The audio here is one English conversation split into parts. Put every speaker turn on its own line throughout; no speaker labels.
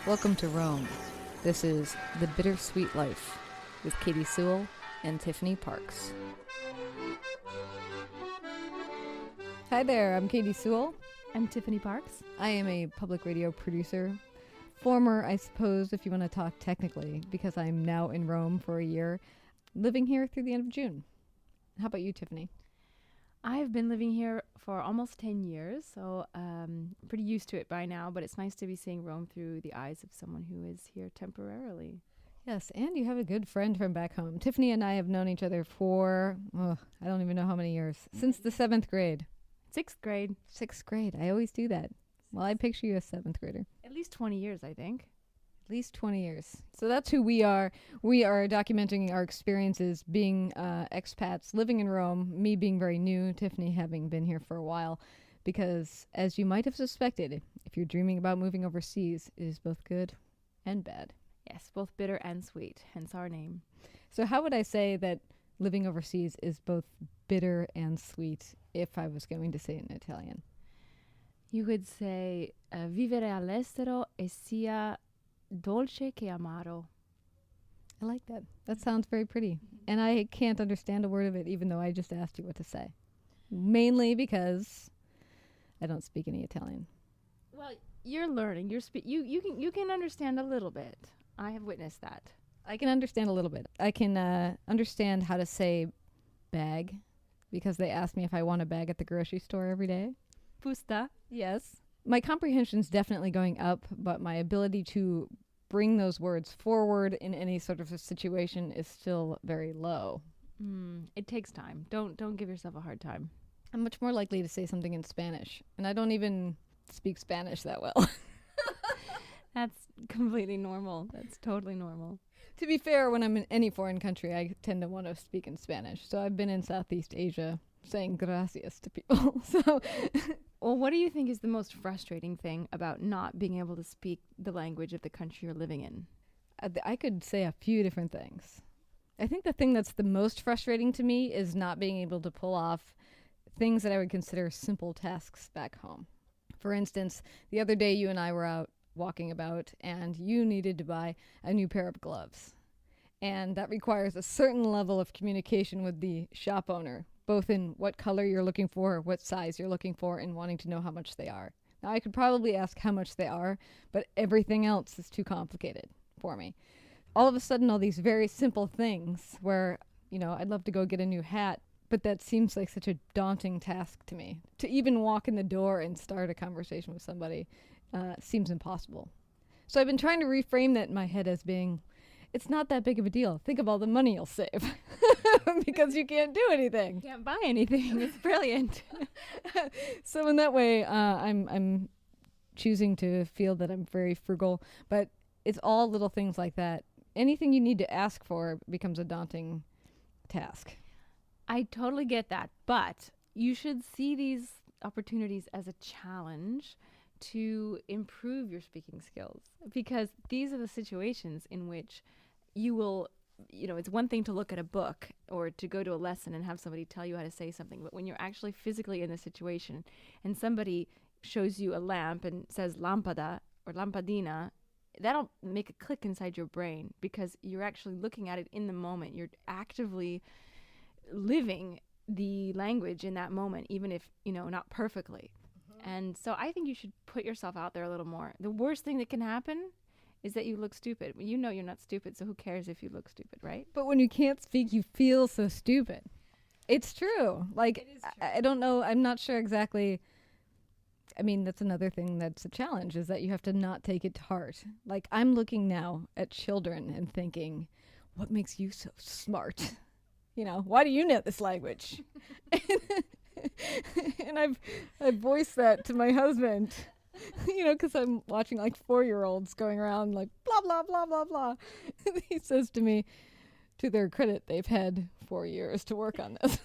Welcome to Rome. This is The Bittersweet Life with Katy Sewall and Tiffany Parks. Hi there, I'm Katy Sewall.
I'm Tiffany Parks.
I am a public radio producer. Former, I suppose, if you want to talk technically, because I'm now in Rome for a year, living here through the end of June. How about you, Tiffany?
I've been living here for almost 10 years, so pretty used to it by now, but it's nice to be seeing Rome through the eyes of someone who is here temporarily.
Yes, and you have a good friend from back home. Tiffany and I have known each other for, I don't even know how many years, since the 7th grade.
6th grade.
6th grade. I always do that. Well, I picture you as 7th grader.
At least 20 years, I think.
At least 20 years. So that's who we are. We are documenting our experiences being expats, living in Rome, me being very new, Tiffany having been here for a while. Because, as you might have suspected, if you're dreaming about moving overseas, it is both good and bad.
Yes, both bitter and sweet, hence our name.
So how would I say that living overseas is both bitter and sweet if I was going to say it in Italian?
You could say, vivere all'estero e sia dolce che amaro.
I like that. That sounds very pretty. And I can't understand a word of it, even though I just asked you what to say. Mainly because I don't speak any Italian.
Well, you're learning. You can understand a little bit. I have witnessed that.
I can understand a little bit. I can understand how to say bag, because they ask me if I want a bag at the grocery store every day.
Pusta.
Yes. My comprehension's definitely going up, but my ability to bring those words forward in any sort of a situation is still very low.
It takes time. Don't give yourself a hard time.
I'm much more likely to say something in Spanish, and I don't even speak Spanish that well.
That's completely normal. That's totally normal.
To be fair, when I'm in any foreign country, I tend to want to speak in Spanish. So I've been in Southeast Asia saying gracias to people. So,
well, what do you think is the most frustrating thing about not being able to speak the language of the country you're living in?
I could say a few different things. I think the thing that's the most frustrating to me is not being able to pull off things that I would consider simple tasks back home. For instance, the other day you and I were out walking about, and you needed to buy a new pair of gloves. And that requires a certain level of communication with the shop owner, both in what color you're looking for, what size you're looking for, and wanting to know how much they are. Now, I could probably ask how much they are, but everything else is too complicated for me. All of a sudden, all these very simple things where, I'd love to go get a new hat, but that seems like such a daunting task to me. To even walk in the door and start a conversation with somebody seems impossible. So I've been trying to reframe that in my head as being, it's not that big of a deal. Think of all the money you'll save because you can't do anything.
Can't buy anything. It's brilliant.
So in that way, I'm choosing to feel that I'm very frugal, but it's all little things like that. Anything you need to ask for becomes a daunting task.
I totally get that, but you should see these opportunities as a challenge to improve your speaking skills, because these are the situations in which you will, it's one thing to look at a book or to go to a lesson and have somebody tell you how to say something, but when you're actually physically in the situation and somebody shows you a lamp and says lampada or lampadina, that'll make a click inside your brain because you're actually looking at it in the moment. You're actively living the language in that moment, even if, not perfectly. And so I think you should put yourself out there a little more. The worst thing that can happen is that you look stupid. You know you're not stupid, so who cares if you look stupid, right?
But when you can't speak, you feel so stupid. It's true. Like, it is true. I don't know. I'm not sure exactly. I mean, that's another thing that's a challenge, is that you have to not take it to heart. Like, I'm looking now at children and thinking, what makes you so smart? Why do you know this language? And I've voiced that to my husband, because I'm watching like 4-year-olds going around like blah, blah, blah, blah, blah. He says to me, to their credit, they've had 4 years to work on this.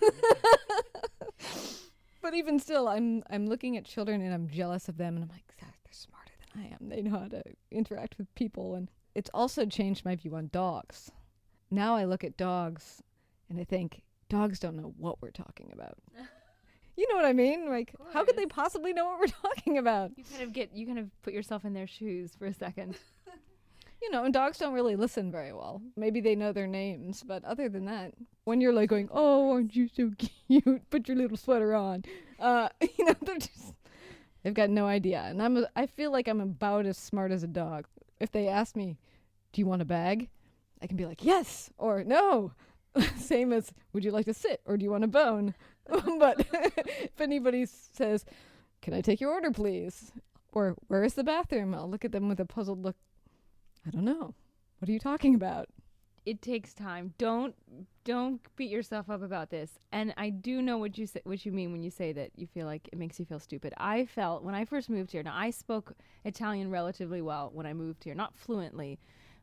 But even still, I'm looking at children and I'm jealous of them. And I'm like, they're smarter than I am. They know how to interact with people. And it's also changed my view on dogs. Now I look at dogs and I think, dogs don't know what we're talking about. You know what I mean? Like, how could they possibly know what we're talking about?
You kind of put yourself in their shoes for a second.
And dogs don't really listen very well. Maybe they know their names, but other than that, when you're like going, "Oh, aren't you so cute? Put your little sweater on," they've got no idea. And I feel like I'm about as smart as a dog. If they ask me, "Do you want a bag?" I can be like, "Yes," or "No." Same as, "Would you like to sit?" or "Do you want a bone?" But if anybody says, "Can I take your order, please?" or "Where is the bathroom?" I'll look at them with a puzzled look. I don't know. What are you talking about?
It takes time. Don't beat yourself up about this. And I do know what you mean when you say that you feel like it makes you feel stupid. I felt when I first moved here. Now I spoke Italian relatively well when I moved here, not fluently,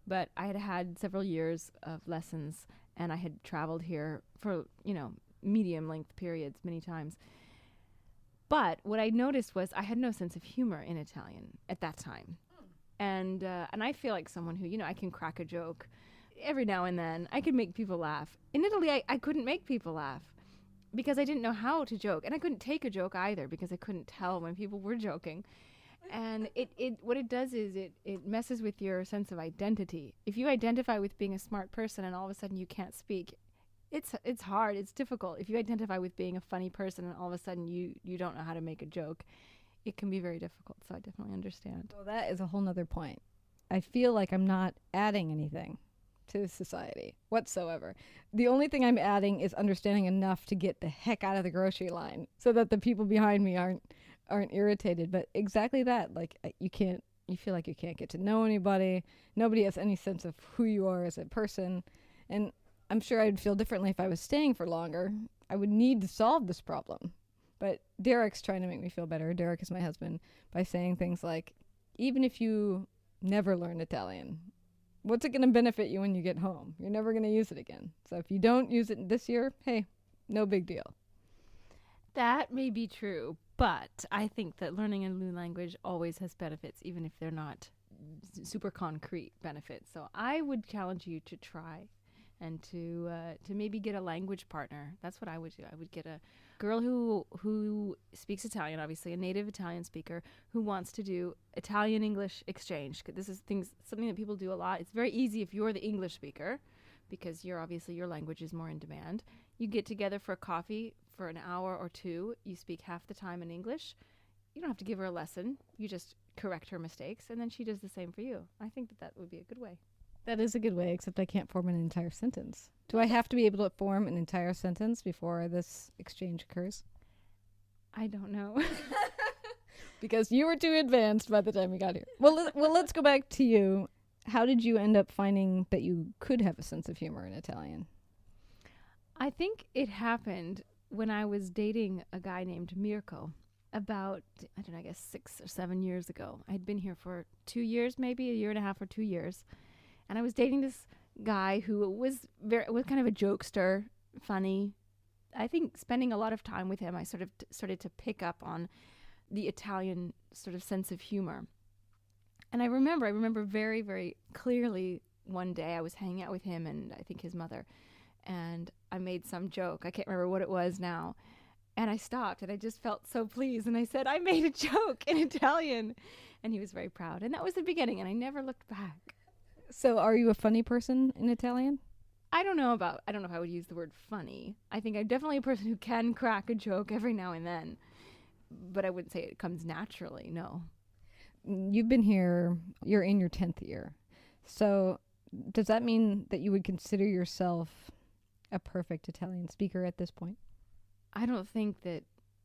but I had had several years of lessons, and I had traveled here for medium length periods many times. But what I noticed was I had no sense of humor in Italian at that time. And I feel like someone who, I can crack a joke every now and then. I can make people laugh. In Italy, I couldn't make people laugh because I didn't know how to joke. And I couldn't take a joke either because I couldn't tell when people were joking. And what it does is it messes with your sense of identity. If you identify with being a smart person and all of a sudden you can't speak, it's hard. It's difficult. If you identify with being a funny person and all of a sudden you don't know how to make a joke, it can be very difficult. So I definitely understand.
Well, that is a whole nother point. I feel like I'm not adding anything to society whatsoever. The only thing I'm adding is understanding enough to get the heck out of the grocery line so that the people behind me aren't irritated. But exactly that, like you feel like you can't get to know anybody. Nobody has any sense of who you are as a person. And I'm sure I'd feel differently if I was staying for longer. I would need to solve this problem. But Derek's trying to make me feel better. Derek is my husband, by saying things like, even if you never learn Italian, what's it going to benefit you when you get home? You're never going to use it again. So if you don't use it this year, hey, no big deal.
That may be true, but I think that learning a new language always has benefits, even if they're not super concrete benefits. So I would challenge you to try and to maybe get a language partner. That's what I would do. I would get a girl who speaks Italian, obviously a native Italian speaker, who wants to do Italian-English exchange. This is something that people do a lot. It's very easy if you're the English speaker, because your language is more in demand. You get together for a coffee for an hour or two. You speak half the time in English. You don't have to give her a lesson. You just correct her mistakes, and then she does the same for you. I think that would be a good way.
That is a good way, except I can't form an entire sentence. Do I have to be able to form an entire sentence before this exchange occurs?
I don't know.
Because you were too advanced by the time we got here. Well, let's go back to you. How did you end up finding that you could have a sense of humor in Italian?
I think it happened when I was dating a guy named Mirko about, I don't know, I guess 6 or 7 years ago. I'd been here for 2 years, maybe a year and a half or 2 years. And I was dating this guy who was kind of a jokester, funny. I think spending a lot of time with him, I sort of started to pick up on the Italian sort of sense of humor. And I remember very, very clearly one day I was hanging out with him and I think his mother, and I made some joke. I can't remember what it was now. And I stopped and I just felt so pleased. And I said, I made a joke in Italian. And he was very proud. And that was the beginning. And I never looked back.
So are you a funny person in Italian?
I don't know if I would use the word funny. I think I'm definitely a person who can crack a joke every now and then. But I wouldn't say it comes naturally, no.
You've been here, you're in your 10th year. So does that mean that you would consider yourself a perfect Italian speaker at this point?
I don't think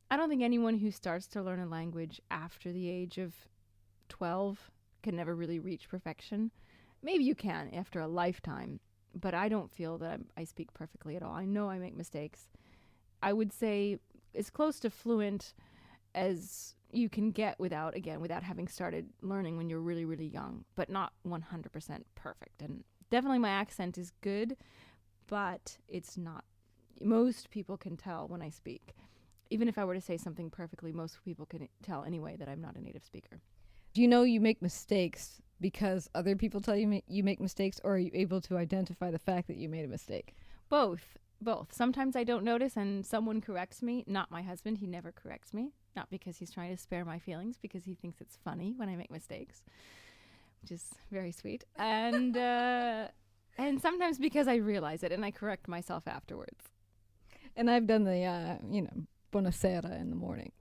anyone who starts to learn a language after the age of 12 can never really reach perfection. Maybe you can after a lifetime, but I don't feel that I speak perfectly at all. I know I make mistakes. I would say as close to fluent as you can get without having started learning when you're really, really young, but not 100% perfect. And definitely my accent is good, but it's not. Most people can tell when I speak. Even if I were to say something perfectly, most people can tell anyway that I'm not a native speaker.
Do you know you make mistakes because other people tell you you make mistakes, or are you able to identify the fact that you made a mistake?
Both. Sometimes I don't notice and someone corrects me. Not my husband. He never corrects me. Not because he's trying to spare my feelings, because he thinks it's funny when I make mistakes. which is very sweet. And sometimes because I realize it and I correct myself afterwards.
And I've done the, buonasera in the morning.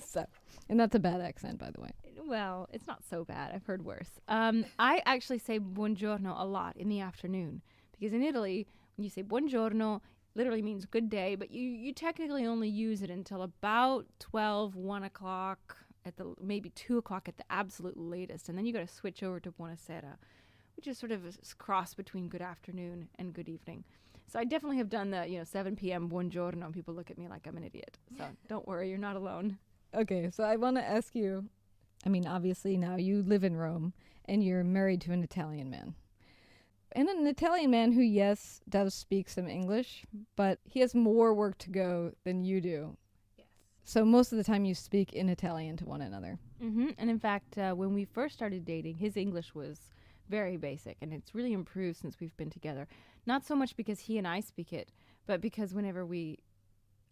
So, and that's a bad accent, by the way.
Well, it's not so bad. I've heard worse. I actually say buongiorno a lot in the afternoon because in Italy, when you say buongiorno, literally means good day, but you technically only use it until about 12, 1 o'clock, maybe 2 o'clock at the absolute latest. And then you got to switch over to buonasera, which is sort of a cross between good afternoon and good evening. So I definitely have done the 7 p.m. buongiorno, and people look at me like I'm an idiot. So don't worry, you're not alone.
Okay, so I want to ask you, I mean, obviously now you live in Rome and you're married to an Italian man. And an Italian man who, yes, does speak some English, but he has more work to go than you do.
Yes.
So most of the time you speak in Italian to one another.
Mm-hmm. And in fact, when we first started dating, his English was very basic, and it's really improved since we've been together. Not so much because he and I speak it, but because whenever we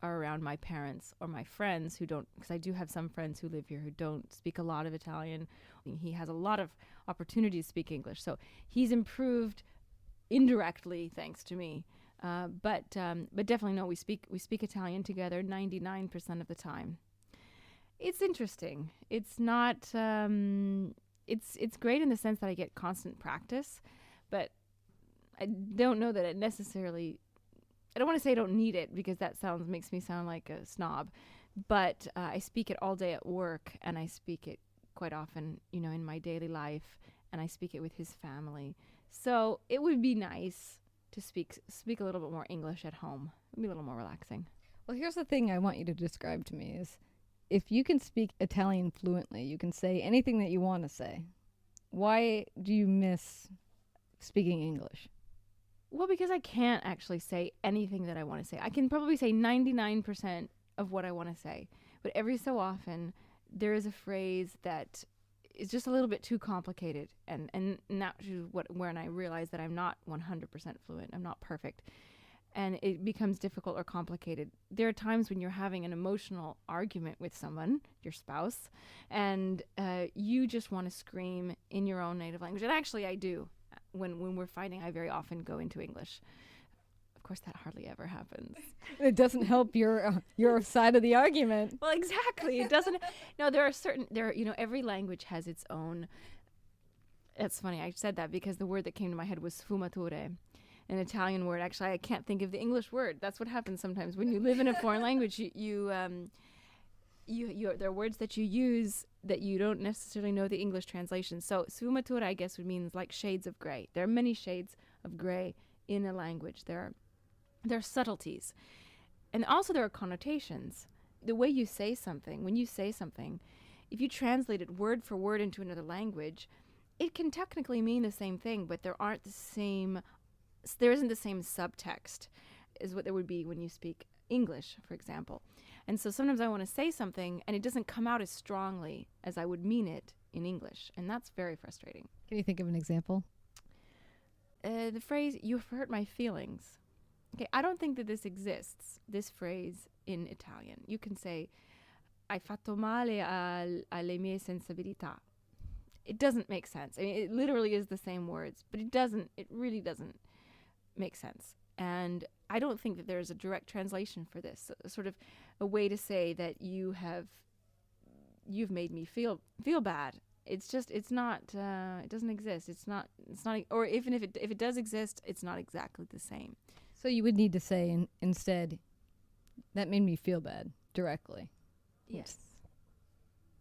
are around my parents or my friends who don't, because I do have some friends who live here who don't speak a lot of Italian, he has a lot of opportunity to speak English. So he's improved indirectly thanks to me. But definitely no, we speak Italian together 99% of the time. It's interesting. It's not. It's great in the sense that I get constant practice, but I don't know that it necessarily. I don't want to say I don't need it because that makes me sound like a snob, but I speak it all day at work, and I speak it quite often, in my daily life, and I speak it with his family. So it would be nice to speak a little bit more English at home. It would be a little more relaxing.
Well, here's the thing I want you to describe to me is if you can speak Italian fluently, you can say anything that you want to say. Why do you miss speaking English?
Well, because I can't actually say anything that I want to say. I can probably say 99% of what I want to say. But every so often, there is a phrase that is just a little bit too complicated. And that's when I realize that I'm not 100% fluent. I'm not perfect. And it becomes difficult or complicated. There are times when you're having an emotional argument with someone, your spouse, and you just want to scream in your own native language. And actually, I do. When we're fighting, I very often go into English. Of course, that hardly ever happens.
It doesn't help your side of the argument.
Well, exactly. It doesn't. No, every language has its own. It's funny. I said that because the word that came to my head was sfumature, an Italian word. Actually, I can't think of the English word. That's what happens sometimes when you live in a foreign language. There are words that you use that you don't necessarily know the English translation. So sfumatura, I guess, would mean like shades of gray. There are many shades of gray in a language. There are subtleties. And also there are connotations. The way you say something, when you say something, if you translate it word for word into another language, it can technically mean the same thing, but there isn't the same subtext as what there would be when you speak English, for example. And so sometimes I want to say something and it doesn't come out as strongly as I would mean it in English. And that's very frustrating.
Can you think of an example?
The phrase, "you've hurt my feelings." Okay, I don't think that this exists, this phrase in Italian. You can say, "hai fatto male alle mie sensibilità." It doesn't make sense. I mean, it literally is the same words, but it really doesn't make sense. And I don't think that there's a direct translation for this, sort of a way to say that you've made me feel bad. It's not, it doesn't exist. It's not, or even if it does exist, it's not exactly the same.
So you would need to say instead, that made me feel bad directly.
Yes.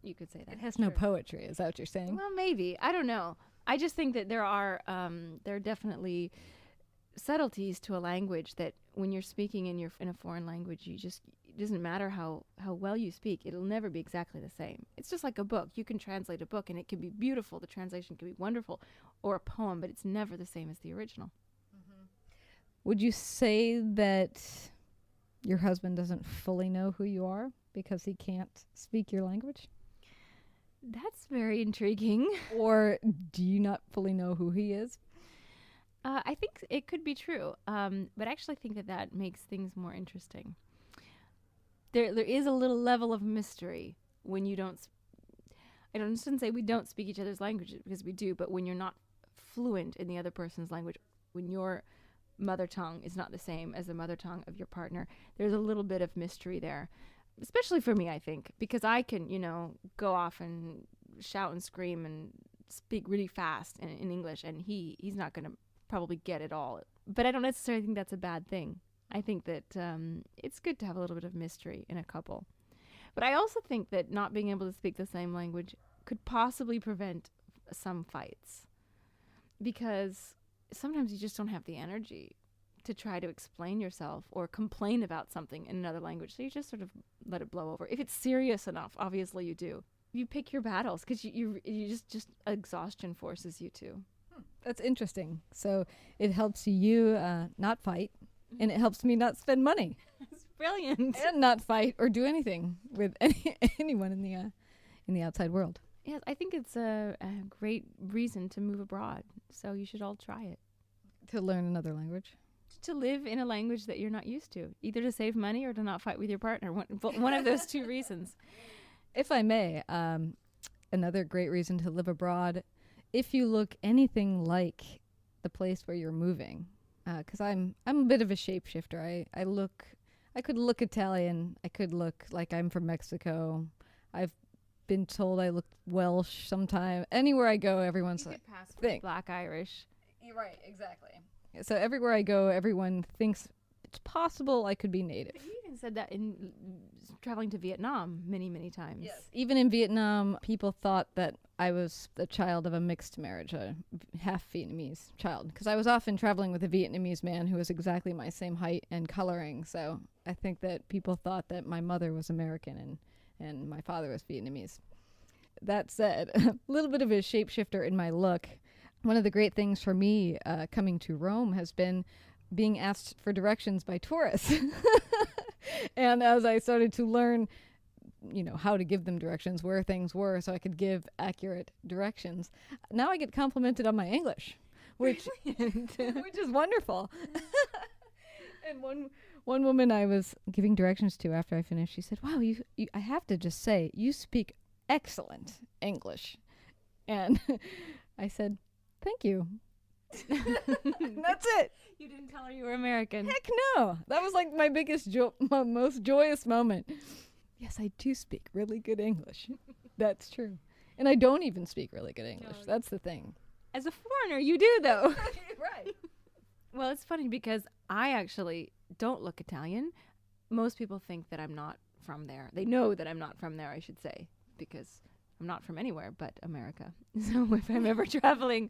You could say that.
It has no poetry, is that what you're saying?
Well, maybe. I don't know. I just think that there are definitely subtleties to a language that when you're speaking in a foreign language, it doesn't matter how well you speak, it'll never be exactly the same. It's just like a book. You can translate a book and it can be beautiful, the translation can be wonderful, or a poem, but it's never the same as the original.
Mm-hmm. Would you say that your husband doesn't fully know who you are because he can't speak your language?
That's very intriguing.
Or do you not fully know who he is?
I think it could be true, but I actually think that makes things more interesting. There is a little level of mystery when you don't. I shouldn't say we don't speak each other's languages, because we do, but when you're not fluent in the other person's language, when your mother tongue is not the same as the mother tongue of your partner, there's a little bit of mystery there. Especially for me, I think, because I can, go off and shout and scream and speak really fast in English, and he's not going to probably get it all. But I don't necessarily think that's a bad thing. I think that it's good to have a little bit of mystery in a couple. But I also think that not being able to speak the same language could possibly prevent some fights, because sometimes you just don't have the energy to try to explain yourself or complain about something in another language. So you just sort of let it blow over. If it's serious enough, obviously you do. You pick your battles, because you just exhaustion forces you to.
That's interesting. So it helps you not fight, and it helps me not spend money.
It's brilliant.
And not fight or do anything with anyone in the outside world.
Yes, I think it's a great reason to move abroad. So you should all try it.
To learn another language.
To live in a language that you're not used to, either to save money or to not fight with your partner. One of those two reasons.
If I may, another great reason to live abroad, if you look anything like the place where you're moving, because I'm a bit of a shapeshifter. I could look Italian. I could look like I'm from Mexico. I've been told I look Welsh sometime. Anywhere I go, everyone's like,
pass for Black Irish.
You're right, exactly. So everywhere I go, everyone thinks it's possible I could be native.
But you even said that in traveling to Vietnam many, many times.
Yes. Even in Vietnam, people thought that I was the child of a mixed marriage, a half Vietnamese child, because I was often traveling with a Vietnamese man who was exactly my same height and coloring. So I think that people thought that my mother was American and my father was Vietnamese. That said, a little bit of a shapeshifter in my look. One of the great things for me coming to Rome has been being asked for directions by tourists. And as I started to learn, how to give them directions, where things were, so I could give accurate directions, now I get complimented on my English, which is wonderful. And one woman I was giving directions to after I finished, she said, "Wow, you I have to just say, you speak excellent English." And I said, "Thank you." That's it.
You didn't tell her you were American.
Heck no. That was like my biggest, my most joyous moment. Yes, I do speak really good English. That's true. And I don't even speak really good English.
No.
That's the thing.
As a foreigner, you do, though.
Right.
Well, it's funny because I actually don't look Italian. Most people think that I'm not from there. They know that I'm not from there, I should say, because I'm not from anywhere but America. So if I'm ever traveling,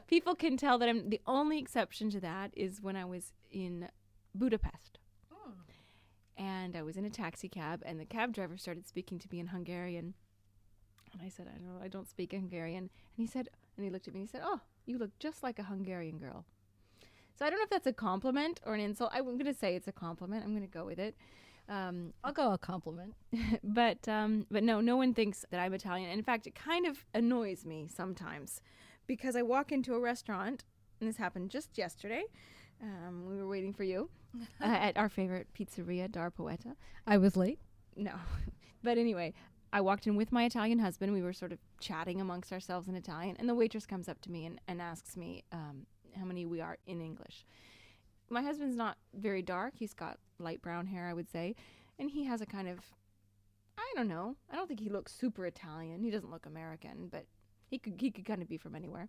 people can tell that I'm the only exception to that is when I was in Budapest. Oh. And I was in a taxi cab, and the cab driver started speaking to me in Hungarian. And I said, I don't speak Hungarian. And he looked at me and he said, "Oh, you look just like a Hungarian girl." So I don't know if that's a compliment or an insult. I'm going to say it's a compliment. I'm going to go with it.
I'll go a compliment.
But no one thinks that I'm Italian. In fact, it kind of annoys me sometimes because I walk into a restaurant, and this happened just yesterday. We were waiting for you at our favorite pizzeria, Dar Poeta.
I was late?
No. But anyway, I walked in with my Italian husband. We were sort of chatting amongst ourselves in Italian, and the waitress comes up to me and asks me how many we are in English. My husband's not very dark. He's got light brown hair, I would say. And he has a kind of, I don't know. I don't think he looks super Italian. He doesn't look American, but he could kind of be from anywhere.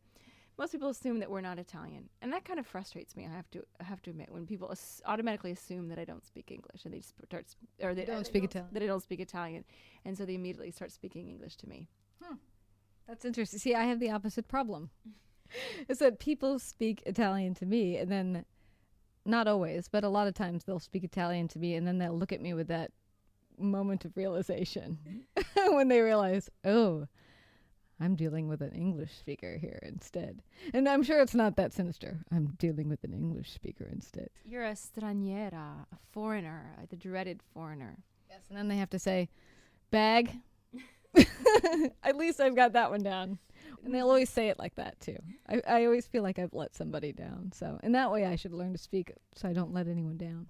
Most people assume that we're not Italian. And that kind of frustrates me, I have to admit, when people automatically assume that I don't speak English and they just start, or they
don't speak Italian.
That I don't speak Italian. And so they immediately start speaking English to me.
That's interesting. See, I have the opposite problem. It's that people speak Italian to me, and then, not always, but a lot of times they'll speak Italian to me, and then they'll look at me with that moment of realization when they realize, oh, I'm dealing with an English speaker here instead. And I'm sure it's not that sinister. I'm dealing with an English speaker instead.
You're a straniera, a foreigner, the dreaded foreigner.
Yes, and then they have to say, bag. At least I've got that one down. And they'll always say it like that, too. I always feel like I've let somebody down. So in that way, I should learn to speak so I don't let anyone down.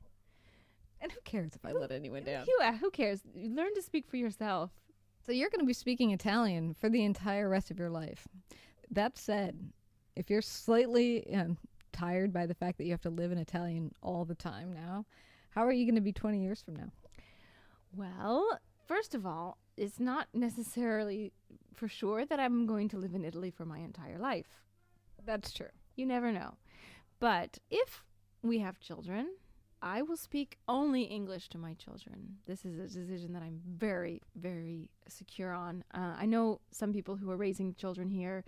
And who cares if I let anyone down?
Who cares? You learn to speak for yourself.
So you're going to be speaking Italian for the entire rest of your life. That said, if you're slightly tired by the fact that you have to live in Italian all the time now, how are you going to be 20 years from now?
Well, first of all, it's not necessarily for sure that I'm going to live in Italy for my entire life.
That's true.
You never know. But if we have children, I will speak only English to my children. This is a decision that I'm very, very secure on. I know some people who are raising children here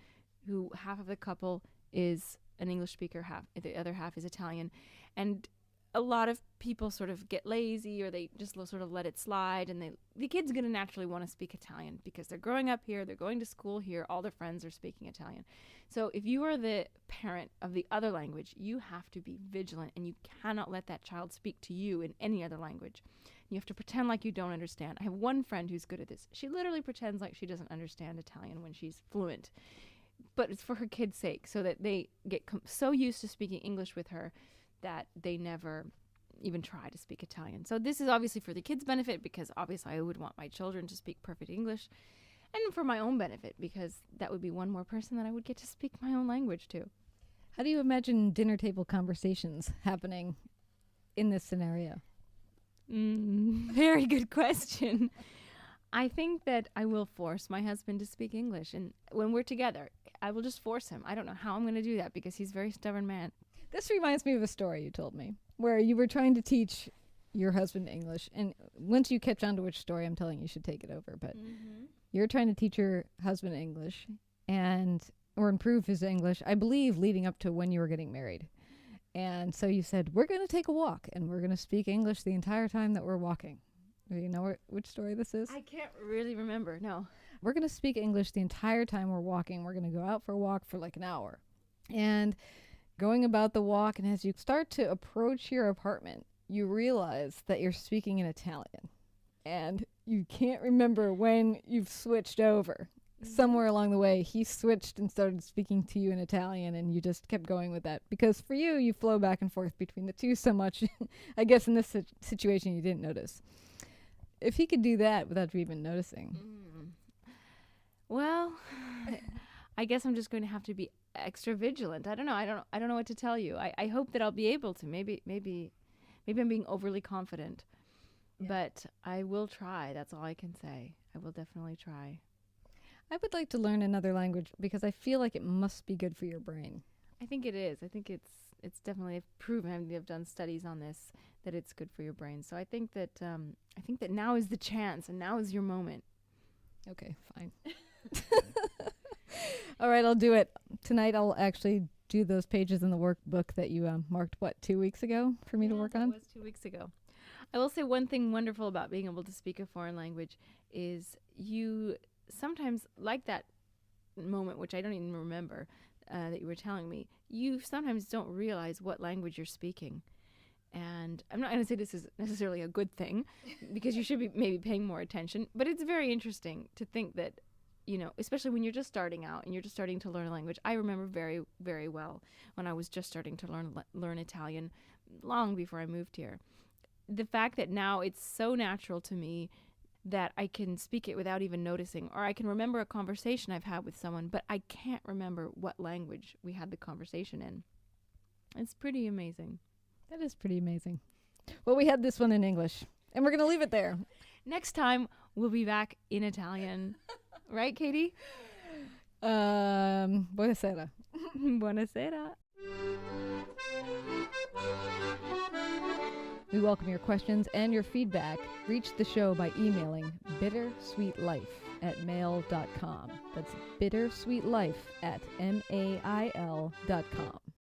who half of the couple is an English speaker, the other half is Italian. And a lot of people sort of get lazy, or they just sort of let it slide, and the kid's going to naturally want to speak Italian because they're growing up here, they're going to school here, all their friends are speaking Italian. So if you are the parent of the other language, you have to be vigilant, and you cannot let that child speak to you in any other language. You have to pretend like you don't understand. I have one friend who's good at this. She literally pretends like she doesn't understand Italian when she's fluent, but it's for her kid's sake, so that they get so used to speaking English with her that they never even try to speak Italian. So this is obviously for the kids' benefit, because obviously I would want my children to speak perfect English, and for my own benefit, because that would be one more person that I would get to speak my own language to.
How do you imagine dinner table conversations happening in this scenario?
Very good question. I think that I will force my husband to speak English, and when we're together, I will just force him. I don't know how I'm going to do that, because he's a very stubborn man.
This reminds me of a story you told me where you were trying to teach your husband English. And once you catch on to which story I'm telling, you should take it over. But you're trying to teach your husband English or improve his English, I believe, leading up to when you were getting married. And so you said, we're going to take a walk and we're going to speak English the entire time that we're walking. Do you know which story this is?
I can't really remember. No.
We're going to speak English the entire time we're walking. We're going to go out for a walk for like an hour. And going about the walk, and as you start to approach your apartment, you realize that you're speaking in Italian. And you can't remember when you've switched over. Somewhere along the way, he switched and started speaking to you in Italian, and you just kept going with that. Because for you flow back and forth between the two so much, I guess in this situation you didn't notice. If he could do that without you even noticing.
Well, I guess I'm just going to have to be extra vigilant. I don't know. I don't know what to tell you. I hope that I'll be able to. Maybe I'm being overly confident. Yeah. But I will try. That's all I can say. I will definitely try.
I would like to learn another language because I feel like it must be good for your brain.
I think it is. I think it's definitely proven. They've done studies on this, that it's good for your brain. So I think that now is the chance, and now is your moment.
Okay, fine. All right, I'll do it. Tonight I'll actually do those pages in the workbook that you marked, 2 weeks ago for me to work on?
That was 2 weeks ago. I will say one thing wonderful about being able to speak a foreign language is you sometimes, like that moment, which I don't even remember, that you were telling me, you sometimes don't realize what language you're speaking. And I'm not going to say this is necessarily a good thing, because you should be maybe paying more attention, but it's very interesting to think that, especially when you're just starting out and you're just starting to learn a language. I remember very, very well when I was just starting to learn Italian long before I moved here. The fact that now it's so natural to me that I can speak it without even noticing, or I can remember a conversation I've had with someone, but I can't remember what language we had the conversation in. It's pretty amazing.
That is pretty amazing. Well, we had this one in English, and we're going to leave it there.
Next time, we'll be back in Italian. Right, Katie?
Buonasera.
Buonasera.
We welcome your questions and your feedback. Reach the show by emailing bittersweetlife@mail.com. That's bittersweetlife@mail.com.